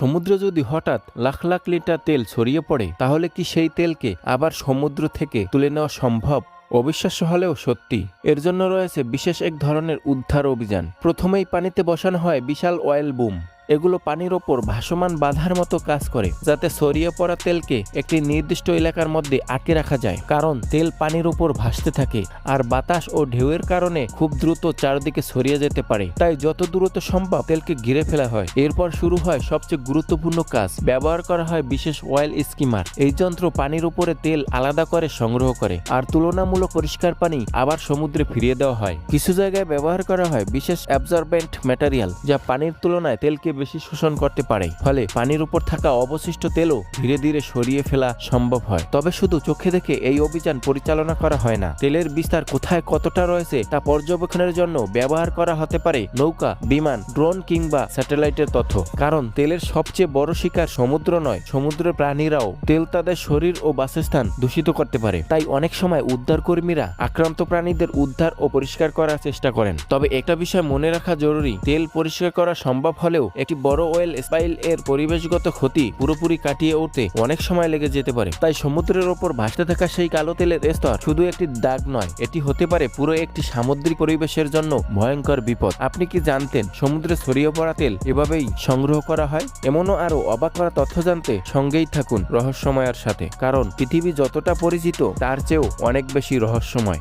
সমুদ্রে যদি হঠাৎ লাখ লাখ লিটার তেল ছড়িয়ে পড়ে তাহলে কি সেই তেলকে আবার সমুদ্র থেকে তুলে নেওয়া সম্ভব? অবিশ্বাস্য হলেও সত্যি। এর জন্য রয়েছে বিশেষ এক ধরনের উদ্ধার অভিযান। প্রথমেই পানিতে বসানো হয় বিশাল অয়েল বুম। এগুলো পানির ওপর ভাসমান বাধার মতো কাজ করে, যাতে ছড়িয়ে পড়া তেলকে একটি নির্দিষ্ট এলাকার মধ্যে আটকে রাখা যায়। কারণ তেল পানির উপর ভাসতে থাকে আর বাতাস ও ঢেউয়ের কারণে খুব দ্রুত চারদিকে ছড়িয়ে যেতে পারে। তাই যত দ্রুত সম্ভব তেলকে ঘিরে ফেলা হয়। এরপর শুরু হয় সবচেয়ে গুরুত্বপূর্ণ কাজ। ব্যবহার করা হয় বিশেষ অয়েল স্কিমার। এই যন্ত্র পানির উপরে তেল আলাদা করে সংগ্রহ করে আর তুলনামূলক পরিষ্কার পানি আবার সমুদ্রে ফিরিয়ে দেওয়া হয়। কিছু জায়গায় ব্যবহার করা হয় বিশেষ অ্যাবজর্বেন্ট ম্যাটেরিয়াল, যা পানির তুলনায় তেলকে বেশি শোষণ করতে পারে। ফলে পানির উপর থাকা অবশিষ্ট তেলও ধীরে ধীরে সরিয়ে ফেলা সম্ভব হয়। তবে শুধু চোখে দেখে এই অভিযান পরিচালনা করা হয় না। তেলের বিস্তার কোথায় কতটা রয়েছে তা পর্যবেক্ষণের জন্য ব্যবহার করা হতে পারে নৌকা, বিমান, ড্রোন কিংবা স্যাটেলাইটের তথ্য। কারণ তেলের সবচেয়ে বড় শিকার সমুদ্র নয়, সমুদ্রের প্রাণীরাও তেল তাদের শরীর ও বাসস্থান দূষিত করতে পারে। তাই অনেক সময় উদ্ধার কর্মীরা আক্রান্ত প্রাণীদের উদ্ধার ও পরিষ্কার করার চেষ্টা করেন। তবে একটা বিষয় মনে রাখা জরুরি, তেল পরিষ্কার করা সম্ভব হলেও একটি বড় অয়েল স্পাইল এর পরিবেশগত ক্ষতি পুরোপুরি কাটিয়ে উঠতে অনেক সময় লেগে যেতে পারে। তাই সমুদ্রের ওপর ভাসতে থাকা সেই কালো তেলের স্তর শুধু একটি দাগ নয়, এটি হতে পারে পুরো একটি সামুদ্রিক পরিবেশের জন্য ভয়ঙ্কর বিপদ। আপনি কি জানতেন সমুদ্রে ছড়িয়ে পড়া তেল এভাবেই সংগ্রহ করা হয়? এমনও আরো অবাক করা তথ্য জানতে সঙ্গেই থাকুন রহস্যময়ের সাথে, কারণ পৃথিবী যতটা পরিচিত তার চেয়েও অনেক বেশি রহস্যময়।